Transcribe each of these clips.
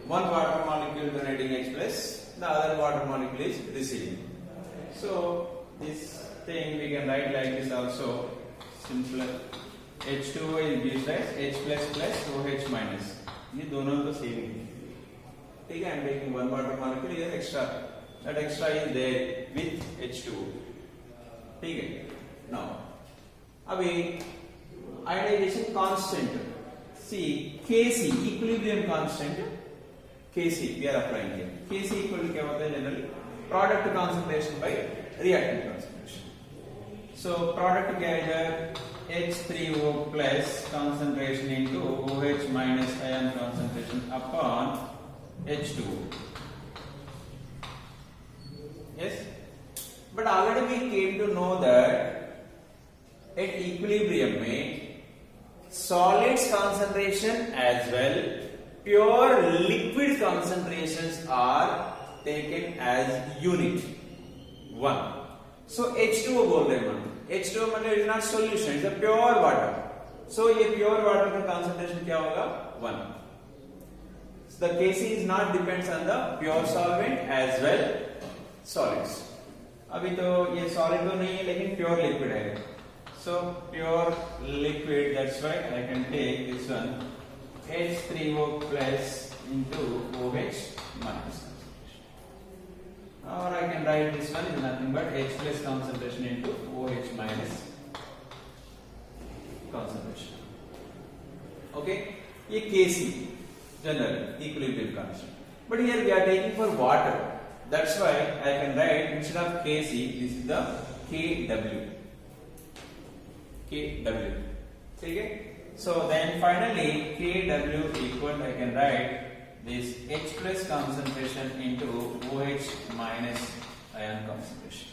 one water molecule donating H plus, the other water molecule is receiving. So this thing we can write like this also, simpler. H2O is gives as H plus plus OH minus. ये दोनों तो same ही. ठीक है, I am taking one water molecule here extra. That extra is there with H2O. ठीक है. Now, अभी ionization constant. See, Kc equilibrium constant. Kc we are applying here. Kc equal to क्या होता है generally? Product concentration by reactant concentration. So product क्या है इधर? H3O plus concentration into OH minus ion concentration upon H2O. Yes, but already we came to know that at equilibrium में solids concentration as well pure liquid concentrations are taken as unit 1. So H2O बोल रहे हैं H2O मतलब it is not solution, it is a pure water. So ये pure water का concentration क्या होगा? 1. So the Kc is not depends on the pure solvent as well solids. अभी तो ये solid तो नहीं है लेकिन pure liquid है. So pure liquid, that's why I can take this one H3O plus into OH minus. Or I can write this one is nothing but H plus concentration into OH minus concentration. Okay, ये Kc general equilibrium constant. But here we are taking for water. That's why I can write instead of Kc, this is the Kw. Kw. Okay. So then finally Kw equal I can write this H plus concentration into OH minus ion concentration.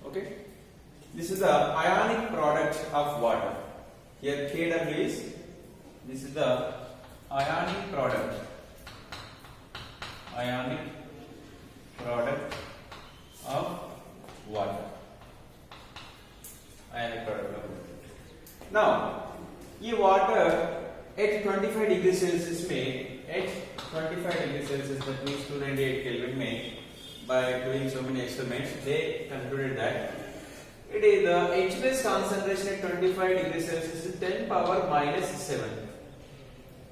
Okay, this is the ionic product of water. Here Kw is, this is the ionic product. Ionic product of water. Ionic product of water. Now ये water at 25 degree Celsius में at 25 degree Celsius that means 298 Kelvin में by doing so many experiments they concluded that it is the H plus concentration at 25 degree Celsius is 10 power minus 7.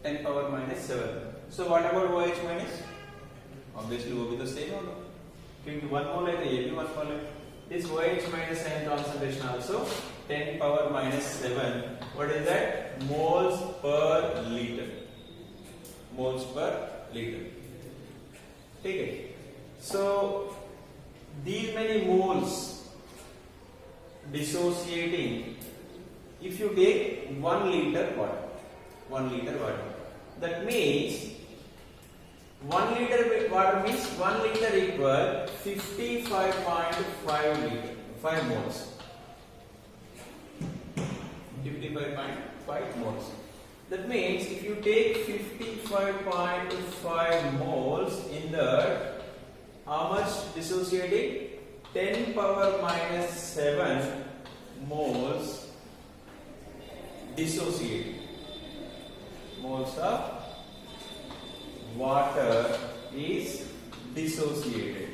10 power minus 7. So what about OH minus? Obviously वो भी तो same होगा क्योंकि 1 mole है तो ये भी 1 mole है. This OH minus ion concentration also 10 power minus 7. What is that? Moles per liter. Moles per liter. Take it. So these many moles dissociating. If you take 1 liter water, 1 liter water, that means 1 liter water means 1 liter equal 55.5 liter, 5 moles. 55.5 moles. That means if you take 55.5 moles in that, how much dissociating? 10 power minus 7 moles dissociating. Moles of water is dissociated.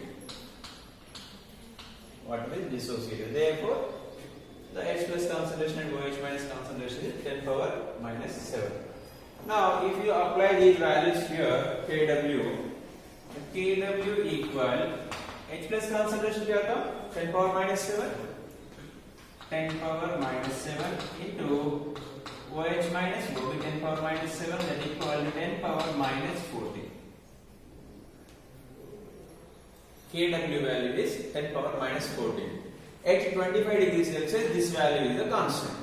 Water is dissociated. Therefore, the H plus concentration and OH minus concentration is 10 power minus 7. Now, if you apply these values here, Kw equal H plus concentration क्या था? 10 power minus 7. 10 power minus 7 into OH minus वो भी 10 power minus 7 that equal 10 power minus 14. Kw value is 10 power minus 14. At 25 degrees Celsius, this value is a constant.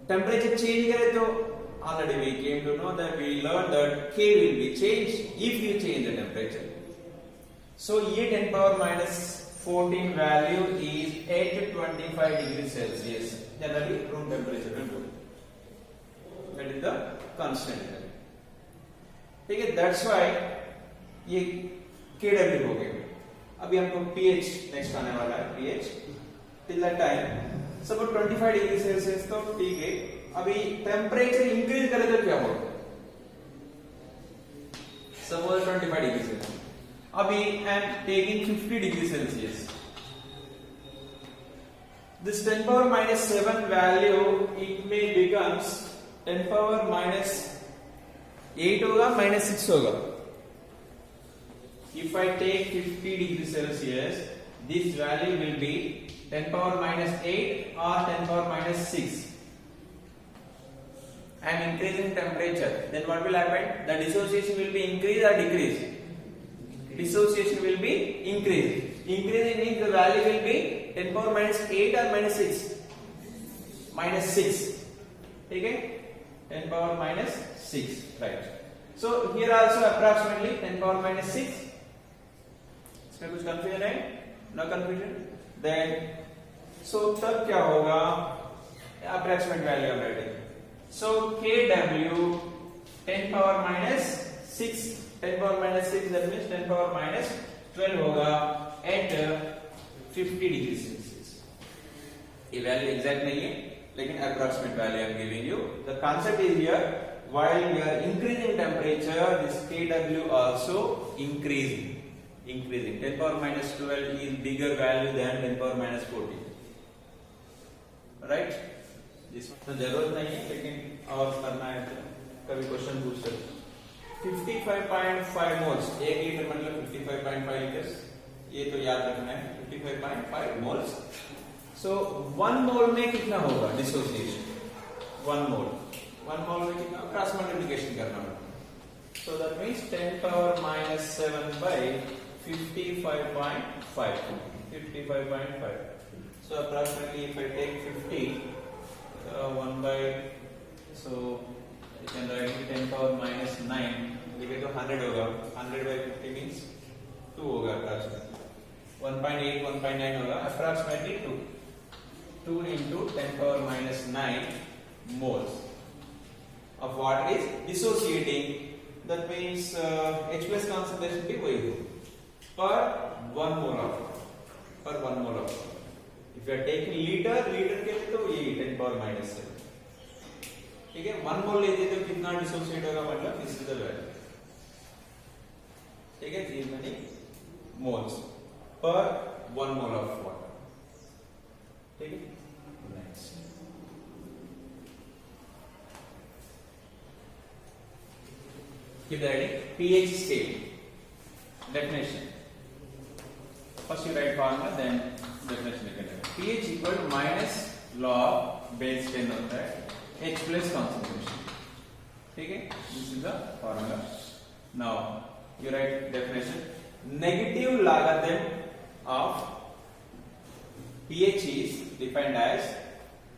Temperature change करे तो already we came to know that we learned that K will be changed if you change the temperature. So ये 10 power minus 14 value is at 25 degrees Celsius. Generally room temperature will do. That is the constant value. ठीक है, that's why ये Kw हो गया. अभी हमको pH next आने वाला है. pH till that time suppose 25 degree Celsius तो ठीक है अभी टेम्परेचर इंक्रीज करे तो क्या होगा? सपोज 25 डिग्री सेल्सियस, अभी आई am taking 50 degree Celsius, this 10 power minus 7 value it may becomes 10 power minus 8 होगा, minus 6 होगा. If I take 50 degree Celsius, this value will be 10 power minus 8 or 10 power minus 6. I am increasing temperature. Then what will happen? The dissociation will be increase or decrease? Dissociation will be increase. Increase means the value will be 10 power minus 8 or minus 6? Minus 6. Okay? 10 power minus 6. Right. So here also approximately 10 power minus 6. इसमें कुछ confusion है? No confusion? Then so तब क्या होगा? Approximate value of writing. So kW 10 power minus 6. 10 power minus 6 that means 10 power minus 12 होगा at 50 degree Celsius. ये value exact नहीं है, लेकिन approximate value I am giving you. The concept is here, while we are increasing temperature, this kW also increasing. 10 power minus 12 is bigger value than 10 power minus 14. Right? जिसमें जरूरत नहीं है, लेकिन और करना है तो कभी क्वेश्चन पूछ सकते. 55.5 मोल्स, 1 लीटर मतलब 55.5 लीटर्स, ये तो याद रखना है. 55.5 मोल्स. सो 1 मोल में कितना होगा डिसोसिएशन? 1 मोल में कितना? क्रॉस मल्टीप्लिकेशन करना होगा. So that means 10 power minus 7 by 55.5. 55.5. So approximately if I take 50, 1 by, so you can write 10 power minus 9. लिखे तो 100 होगा. 100 by 50 means 2 होगा approximately. 1.8, 1.9 होगा approximately 2. 2 into 10 power minus 9 moles of water is dissociating. That means H plus concentration भी वही हो per 1 mole of. If you are taking liter के लिए तो ये 10 power minus 7. ठीक है, 1 mole लेते तो कितना डिसोसिएट होगा मतलब this is the value. ठीक है, these many moles per 1 mole of water. ठीक है. Next. Keep the writing. pH scale. Definition. First you write formula, then definition you can write. pH equal to minus log base 10 होता है H plus concentration. ठीक है? This is the formula. Now you write definition. Negative logarithm of pH is defined as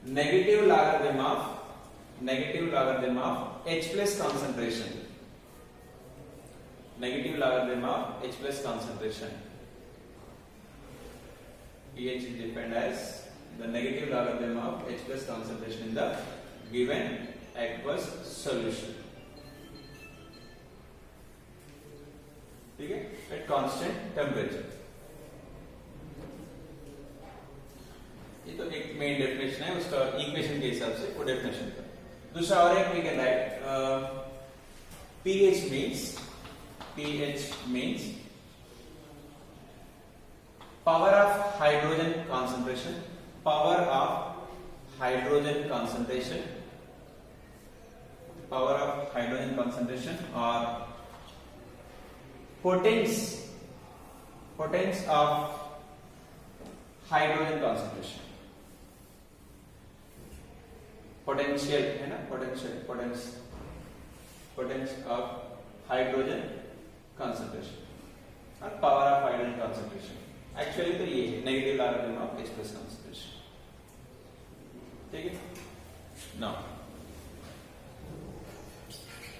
negative logarithm of H plus concentration. Negative logarithm of H plus concentration. pH is defined as the negative logarithm of H plus concentration in the given aqueous solution. ठीक है, at constant temperature. ये तो एक main definition है, उसका equation के हिसाब से वो डेफिनेशन का. दूसरा और एक we can write pH means power of hydrogen concentration or potence of hydrogen concentration. Potential है ना, potence of hydrogen concentration और power of hydrogen concentration. Actually तो ये है negative logarithm of H plus concentration. ठीक है. Now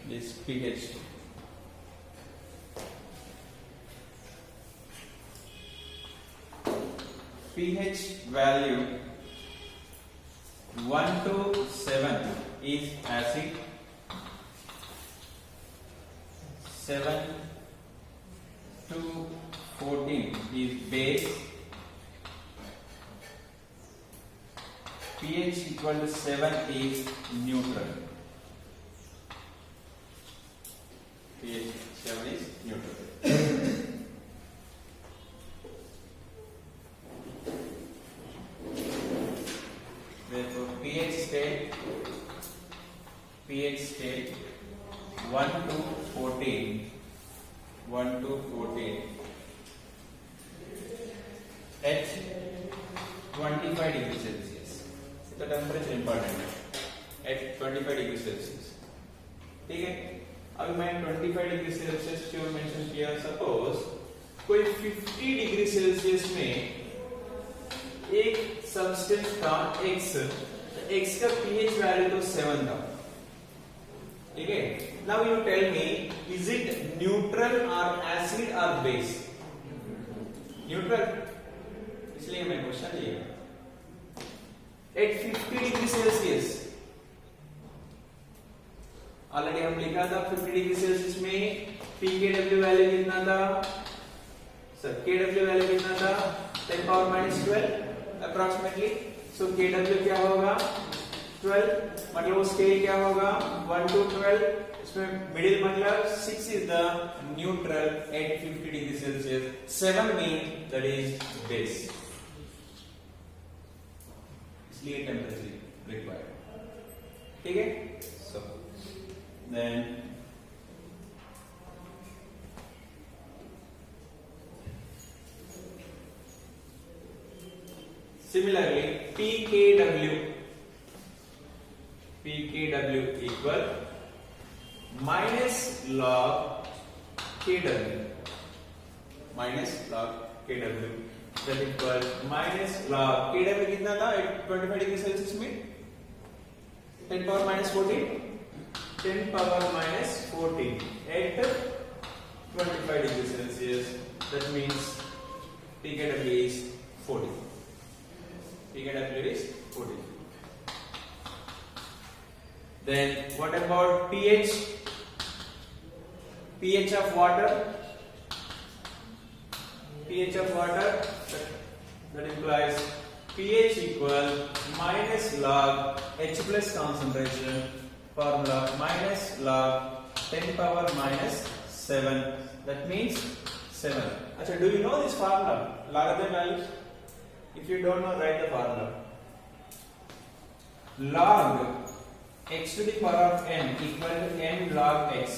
this pH value 1 to 7 is acid, 7 to 14 is base, pH equal to 7 is neutral. pH 7 is neutral. Therefore pH state 1 to 14 at 25 degrees Celsius. The temperature important at 25 degrees Celsius. ठीक है, अभी मैं 25 degree Celsius क्यों mention किया? Suppose कोई 50 degree Celsius में एक substance था X, X का pH वैल्यू तो 7 था, ठीक है. Now you tell me, is it neutral और एसिड और बेस? न्यूट्रल, इसलिए मैं क्वेश्चन लिया एट 50 डिग्री सेल्सियस. ऑलरेडी हम लिखा था 50 डिग्री सेल्सियस में pKw वैल्यू कितना था सर? Kw वैल्यू कितना था? 10 पावर -12 अप्रोक्सीमेटली. सो Kw क्या होगा? 12. मतलब उस K क्या होगा? 1 to 12. इसमें मिडिल मतलब 6 is the neutral at 50 degree Celsius. 7 means that is base. इसलिए टेम्परेचर रिक्वायर्ड. ठीक है. So then similarly pKw equal minus log Kw that equals minus log Kw कितना था 25 डिग्री सेल्सियस में? 10 power -14 at 25 degrees Celsius. That means pKw is 40. pKw is 40. Then what about pH? pH of water. pH of water, that implies pH equal minus log H plus concentration. Formula minus log 10 power -7. That means 7. Achha, do you know this formula? Logarithm values. If you don't know, write the formula. Log x to the power of n equal to n log x.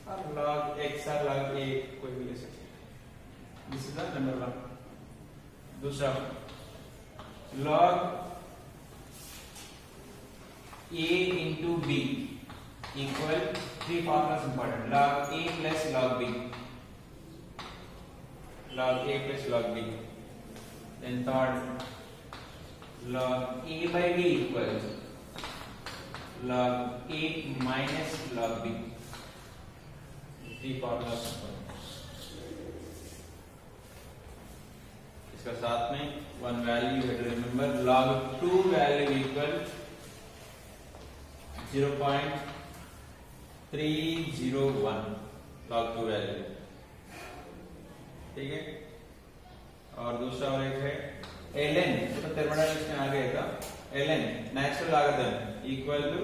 Or log x or log a, कोई भी ले सकते. This is the number one. दूसरा log a into b equal, three formulas important, log a plus log b, log a plus log b. Then third, log a by b equal log a minus log b. Three formulas important. इसका साथ में one value you have to remember, log 2 value equal 0.301 log 2 value. ठीक है. और दूसरा और एक है ln, तो थर्मोडायनामिक्स में आ गया था. ln natural logarithm equal to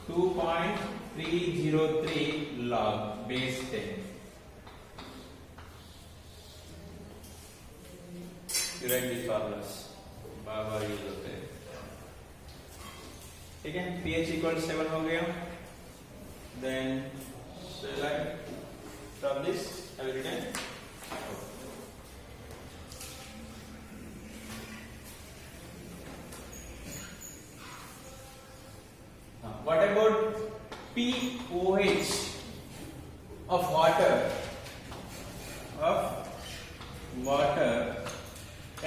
2.303 log base 10. You write these formulas, बार-बार यूज होते हैं. ठीक है. pH equal 7 हो गया. Then shall I stop this? Have you written? What about pOH of water?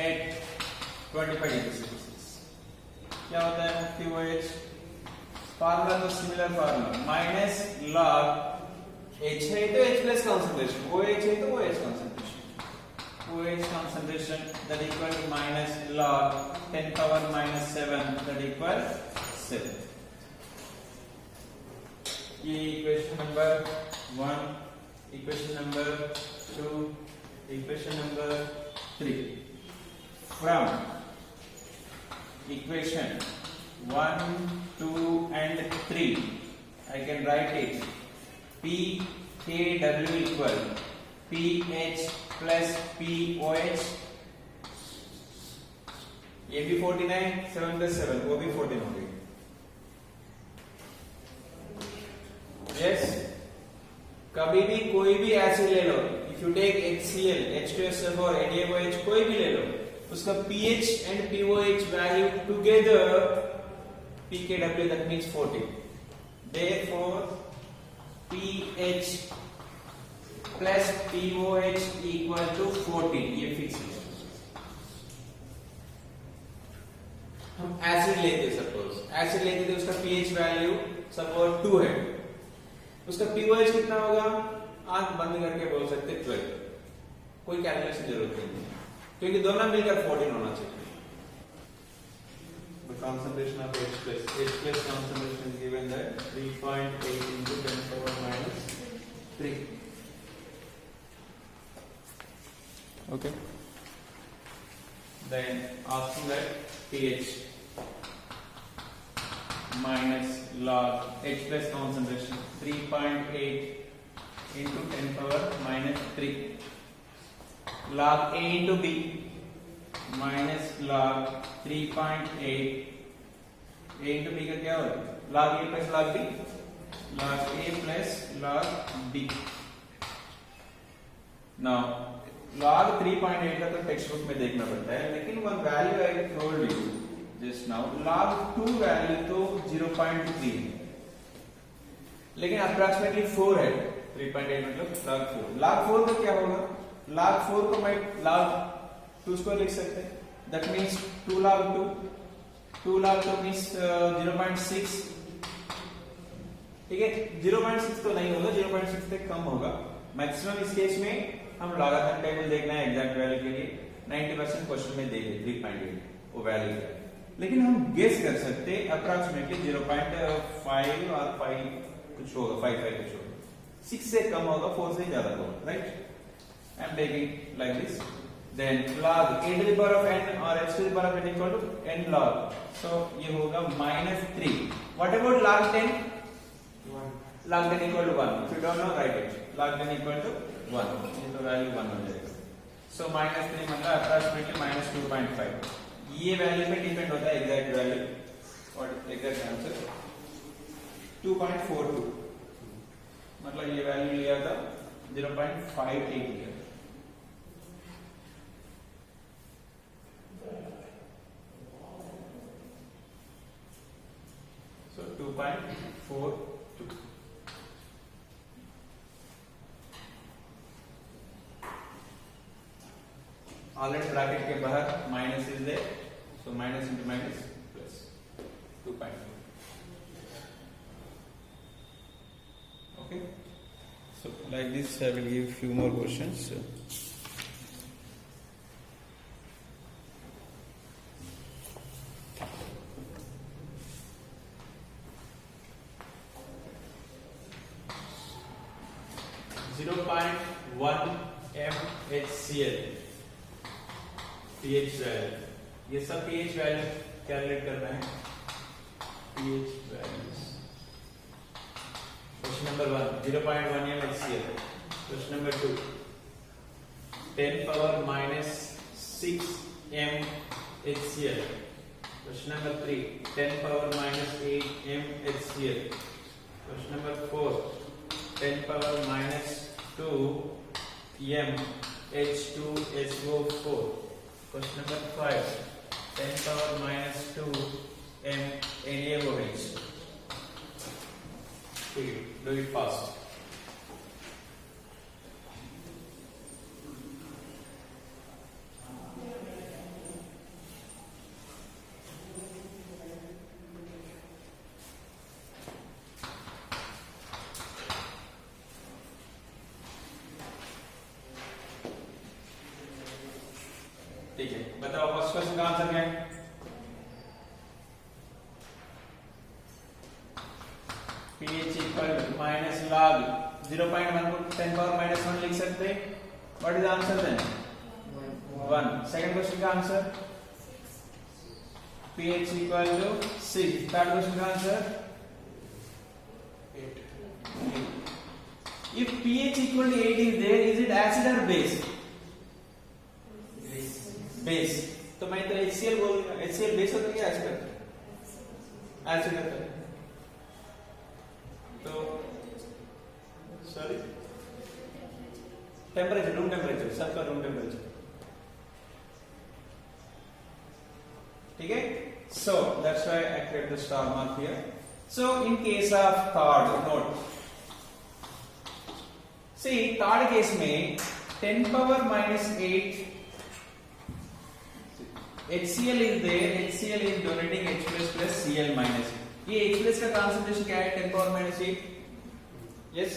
At 25 degrees Celsius. क्या होता है pOH? फार्मूला तो similar formula, minus log H है तो H प्लस कॉन्सेंट्रेशन, OH है तो OH concentration, OH concentration that equal to minus log 10 power -7 that equal 7. ये equation number 1, equation number 2, equation number 3. From equation 1, 2 and 3, I can write it pKw equal pH plus pOH. AB 49, 7 plus 7, OB 14 only. Yes. कभी भी कोई भी acid ले लो, if you take HCl, H2SO4, NaOH कोई भी ले लो, उसका pH and pOH value together pKw, that means 14. Therefore pH plus pOH equal to 14. ये फिक्स है. हम एसिड लेते सपोज, एसिड लेते थे, उसका pH वैल्यू सपोज 2 है, उसका pOH कितना होगा? आंख बंद करके बोल सकते 12. कोई कैलकुलेशन जरूरत नहीं है, क्योंकि दोनों मिलकर 14 होना चाहिए. The concentration of H plus concentration is given that 3.8 into 10 power minus 3. Okay. Then asking that pH minus log H plus concentration 3.8 into 10 power minus 3, log A into B minus log 3.8, A into B का क्या होगा? log A plus log B, log A plus log B. Now log 3.8 का तो text book में देखना पड़ता है, लेकिन one value I told you just now, log 2 value तो 0.3 है, लेकिन अप्रॉक्सीमेटली 4 है. 3.8 मतलब log 4. log 4 का क्या होगा? log 4 को मैं log 2 को लिख सकते हैं, that means 2 log 2. 2 log 2 means 0.6. ठीक है, 0.6 तो नहीं होगा, 0.6 से कम होगा मैक्सिमम. इस केस में हम लॉगरिथम टेबल देखना है एग्जैक्ट वैल्यू के लिए, 90% क्वेश्चन में दे दे 3.8 वो वैल्यू है, लेकिन हम गेस कर सकते अप्रॉक्सीमेटली 0.5 और 5 कुछ होगा, 5 कुछ होगा, 6 से कम होगा, 4 से ज्यादा होगा, right. I am taking like this. Then log a to the power of n और h to the power of n equal to n log, so ये होगा -3. What about log 10? 1. log 10 equal to 1. If you don't know, write it. log 10 equal to 1, ये तो value 1 हो जाएगा. So -3 मतलब approximately -2.5. ये value पे डिपेंड होता है एग्जैक्ट वैल्यू और एग्जैक्ट आंसर 2.42, मतलब ये वैल्यू लिया था 0.58 लिया. So 2.42. ऑलरेडी ब्रैकेट के बाहर minus is there, so minus into minus plus 2.4. Okay, so like this I will give few more questions. HCl pH value, ये सब pH वैल्यू कैलकुलेट करना है. pH values. Question number 1 0.1 m HCl. Question number 2 10 power minus 6 m HCl. Question number 3 10 power minus 8 m HCl. Question number 4 10 power minus 2 m H2SO4. Question number 5 10 power minus 2 m NaOH. Okay, do it fast. ठीक है, बताओ first question का answer क्या है? pH equal minus log 0.1 को 10 power minus 1 लिख सकते हैं. What is answer then? 1. Second question का answer pH equal to 6. Third question answer 8. If pH equal to 8 is there, is it acid or base? Base. तो मैं तो HCl बोल दूंगा. HCl बेस होता है क्या एसिड होता है? एसिड होता है. तो सॉरी टेम्परेचर, रूम टेम्परेचर, सबका रूम टेम्परेचर. ठीक है. So that's why I create the star mark here. So in case of third, note. See, third case में 10 power minus 8 HCl is there. HCl is donating H plus Cl minus. ये H plus का concentration क्या है? 10 power minus 8. Yes.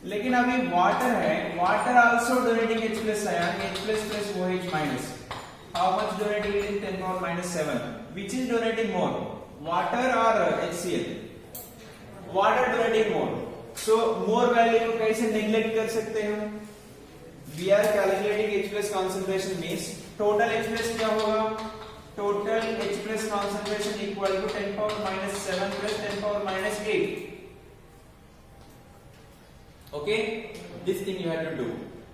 लेकिन अभी water है. Water also donating H plus ion. H plus OH minus. How much donating in 10 power minus 7? Which is donating more? Water or HCl? Water donating more. So more value को कैसे neglect कर सकते हैं? We are calculating H plus concentration means total H plus क्या होगा? Total H plus concentration equal to 10 power minus 7 plus 10 power minus 8. Okay? This thing you have to do.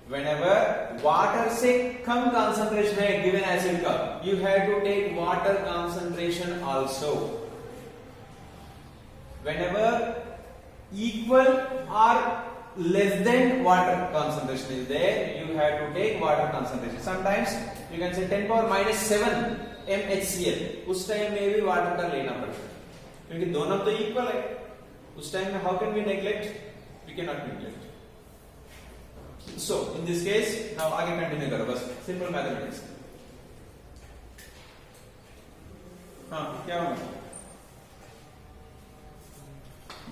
Whenever water से कम concentration है given acid का, you have to take water concentration also. Whenever equal or less than water concentration is there, you have to take water concentration. Sometimes you can say 10 power minus 7 mHCl. उस time में भी water का लेना पड़ता है क्योंकि दोनों तो इक्वल है. उस टाइम में how can we neglect? We cannot neglect. So in this case, now आगे कंटिन्यू करो बस. Simple mathematics. हाँ क्या होगा?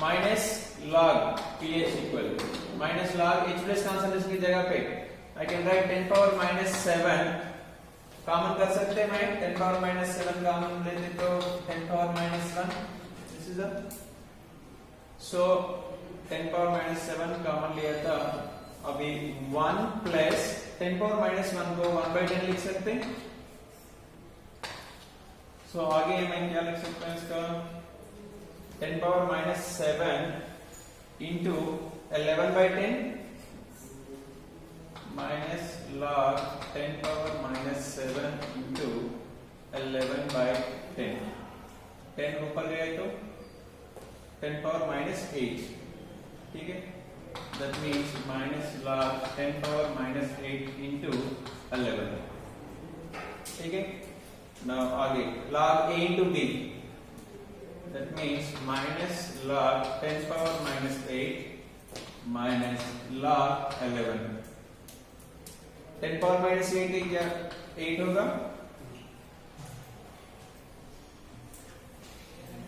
Minus log pH equal minus log H plus concentration की जगह पे I can write 10 power minus 7. Common कर सकते हैं. मैं 10 power minus 7 कॉमन लेते तो 10 power minus 1. This is a so 10 power minus 7 common लिया था. अभी 1 plus 10 power minus 1 को 1/10 लिख सकते हैं. So आगे मैं क्या लिख सकता हूँ इसका? 10 power minus 7 into 11/10 minus log 10 power minus 7 into 11/10. 10 ऊपर गया तो 10 power minus 8. ठीक है. That means minus log 10 power minus 8 into 11. ठीक है. Now आगे log A into B. That means minus log 10 power minus 8 minus log 11. 10 power minus 8 क्या 8 होगा.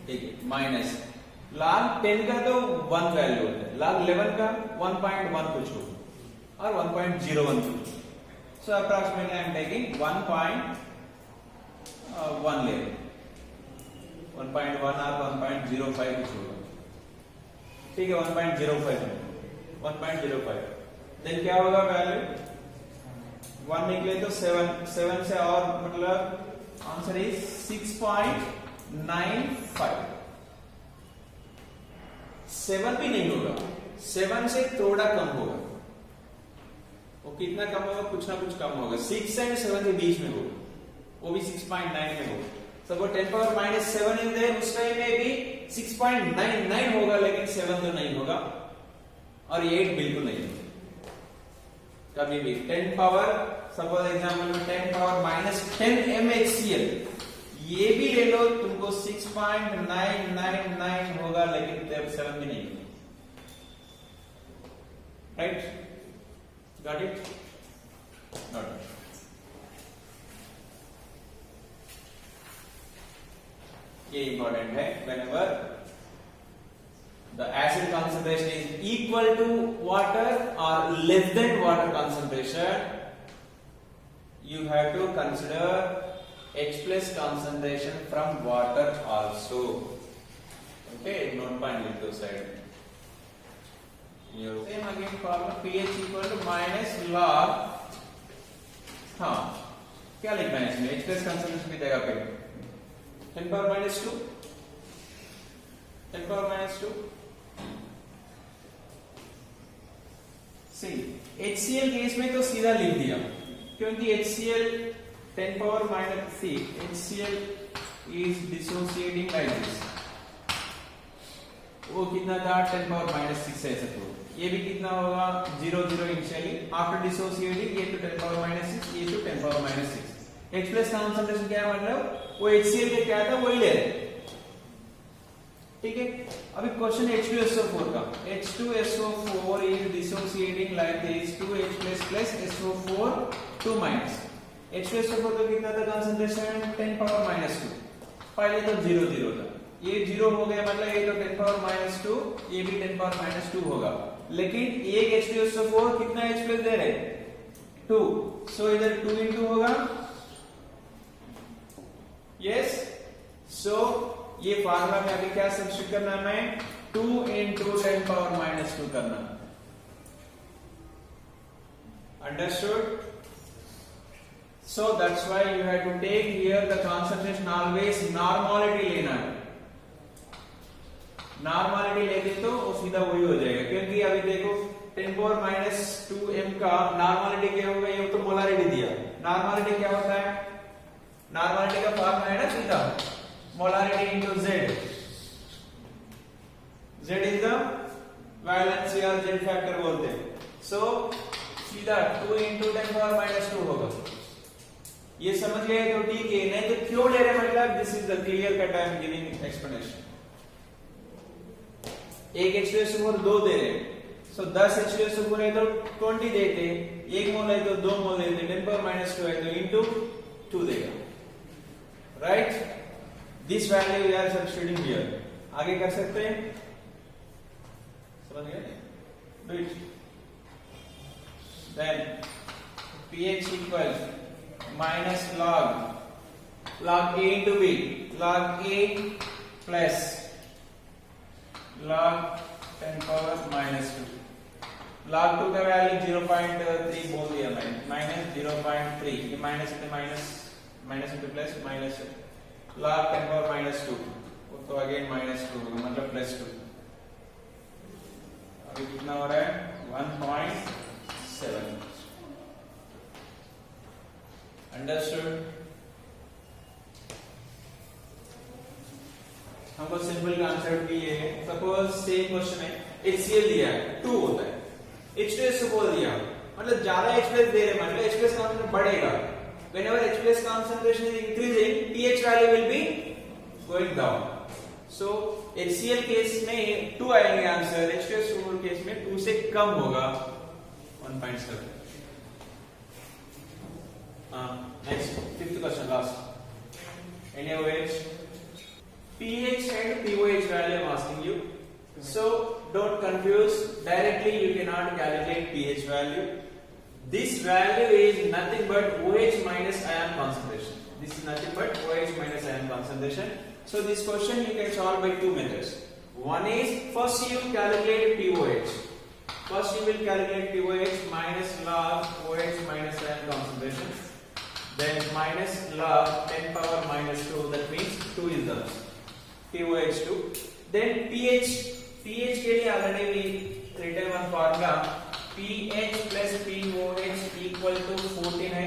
ठीक है. माइनस log 10 का तो 1 वैल्यू होता है. log 11 का 1.1 कुछ होगा और 1.01 कुछ. So approximately I am taking 1.1 ले 1.1 और 1.05 कुछ होगा. ठीक है. 1.05 देन क्या होगा वैल्यू? 1 निकले तो 7 से और मतलब आंसर इज 6.95. 7 भी नहीं होगा. 7 से थोड़ा कम होगा. वो कितना कम होगा? कुछ ना कुछ कम होगा. 6 एंड 7 के बीच में होगा. वो भी 6.9 में होगा. So 10 power minus 7 in there. उस टाइम में भी 6.99 होगा लेकिन 7 तो नहीं होगा और 8 बिल्कुल नहीं होगा. कभी भी 10 पावर सपोज एग्जांपल में 10 पावर minus 10 mHCl ये भी ले लो तुमको 6.999 होगा लेकिन 7 भी नहीं होगा. राइट. Got it. नॉट ये इंपॉर्टेंट है. whenever the acid concentration is equal to water or less than water concentration, you have to consider H plus concentration from water also. Okay, note point with those side. Same again formula pH equal to minus log. हाँ क्या लिखना है इसमें? H plus concentration की जगह पे 10 power minus 2, 10 power minus 2. See, HCl case में तो सीधा लिख दिया क्योंकि HCl 10 power minus, see, HCl is dissociating like this. वो कितना था 10 power minus 6 ऐसा तो ये भी कितना होगा 0 0 इनिशियली आफ्टर डिसोसिएटिंग ये तो 10 power minus 6 ये तो 10 power minus 6. H plus concentration क्या है मतलब वो HCl के क्या था वही ले रहे. ठीक है. अभी क्वेश्चन H2SO4 का. H2SO4 is dissociating like this 2H plus SO4 2 minus. H2SO4 का कितना था कॉन्सेंट्रेशन 10 power minus 2. पहले तो 0 0 था. ये 0 हो गया मतलब ये तो 10 power minus 2 ये भी 10 power minus 2 होगा. लेकिन एक H2SO4 कितना H प्लस दे रहे 2. सो इधर 2 into होगा. यस. सो ये फार्मूला में अभी क्या सब्स्टिट्यूट करना है 2 into 10 power minus 2 करना. Understood? So that's why you have to take here the concentration always normality लेना है. नॉर्मलिटी लेते तो वो सीधा वही हो जाएगा क्योंकि अभी देखो 10 power minus 2m का नॉर्मलिटी क्या होगा ये तो मोलारिटी दिया. नॉर्मलिटी क्या होता है नॉर्मलिटी का फॉर्मूला है ना सीधा molarity into z. z is the valency और z फैक्टर बोलते हैं. सो सीधा 2 into 10 power minus 2 होगा. ये समझ गए तो ठीक है. नहीं तो क्यों ले रहे मतलब this is the clear cut I am giving explanation. एक H2SO4 2 दे रहे सो 10 H2SO4 है तो 20 देते. एक मोल है तो 2 मोल देते. 10 power minus 2 है तो इनटू 2 देगा. Right. This value we are substituting here. आगे कर सकते हैं. समझ गए. Do it. Then pH equal minus log A into B log A plus log 10 power minus 2. log 2 का वैल्यू 0.3 बोल दिया मैंने. माइनस 0.3 ये माइनस से minus into plus minus log 10 power minus 2 तो अगेन माइनस 2 मतलब प्लस 2. अभी कितना हो रहा है 1.7. अंडरस्टूड. हमको सिंपल कॉन्सेप्ट भी है. सपोज सेम क्वेश्चन है HCl दिया है 2 होता है. H2SO4 दिया मतलब ज्यादा H प्लस दे रहे मतलब H प्लस कॉन्सेंट्रेशन बढ़ेगा. whenever H plus concentration is increasing pH value will be going down. so HCl case में 2 आएंगे आंसर. H2SO4 केस में 2 से कम होगा 1.7. next fifth question last. NaOH pH and pOH value I am asking you. So don't confuse. Directly you cannot calculate pH value. This value is nothing but OH minus ion concentration. This is nothing but OH minus ion concentration. So this question you can solve by 2 methods. One is first you calculate pOH. First you will calculate pOH minus log OH minus ion concentration. Then minus log 10 power minus 2. That means 2 is the pOH2. Then pH के लिए already we written one formula. pH plus pOH equal to 14 है.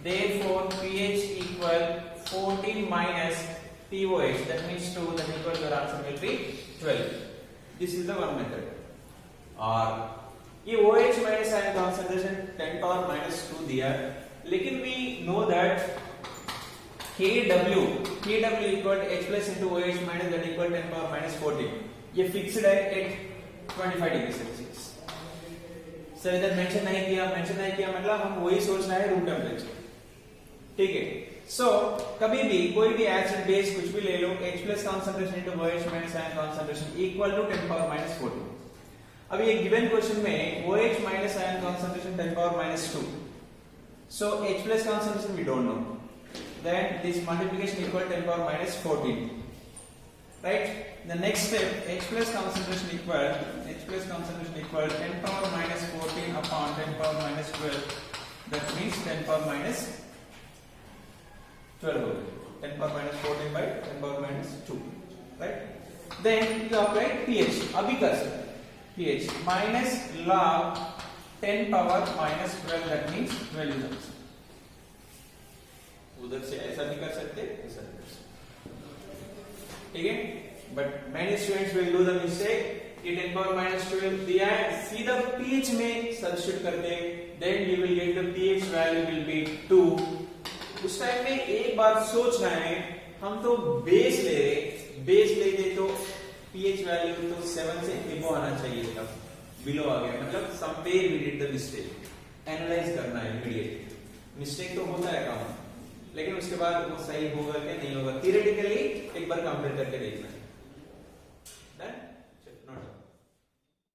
Therefore pH equal 14 minus pOH. That means 2. That equal your answer will be 12. This is the one method. और ये OH minus ion concentration 10 power minus 2 दिया. लेकिन we know that Kw equal to H plus into OH minus that equal 10 power minus 14. ये fixed है at 25 degree Celsius. Sir इधर mention नहीं किया मतलब हम वही सोचना है रूम टेम्परेचर. ठीक है. सो कभी भी कोई भी एसिड बेस कुछ भी ले लो H plus concentration into OH minus ion concentration equal to 10 power minus 14. अब ये गिवन क्वेश्चन में OH minus ion concentration 10 power minus 2. So H plus concentration we don't know. Then this multiplication equal 10 power minus 14. Right? The next step H plus concentration equal 10 power minus 14 upon 10 power minus 12. That means 10 power minus 12. 10 power minus 14 by 10 power minus 2, right? Then you apply pH. अभी कर सकते pH minus log 10 power minus 12, that means 12 joules. उधर से ऐसा भी कर सकते, ऐसा भी कर सकते, ठीक है? But many students will do the mistake. ये 10 power minus 12 दिया है, सीधा pH में substitute करते, then you will get the pH value will be 2. उस टाइम में एक बार सोचना है, हम तो बेस ले रहे, बेस लेते तो pH value तो 7 से above आना चाहिए था, below आ गया, मतलब somewhere we did the mistake. Analyze करना है immediately. Mistake तो होता है काम, लेकिन उसके बाद वो सही होगा क्या नहीं होगा, theoretically एक बार कंपेयर करके देखना है.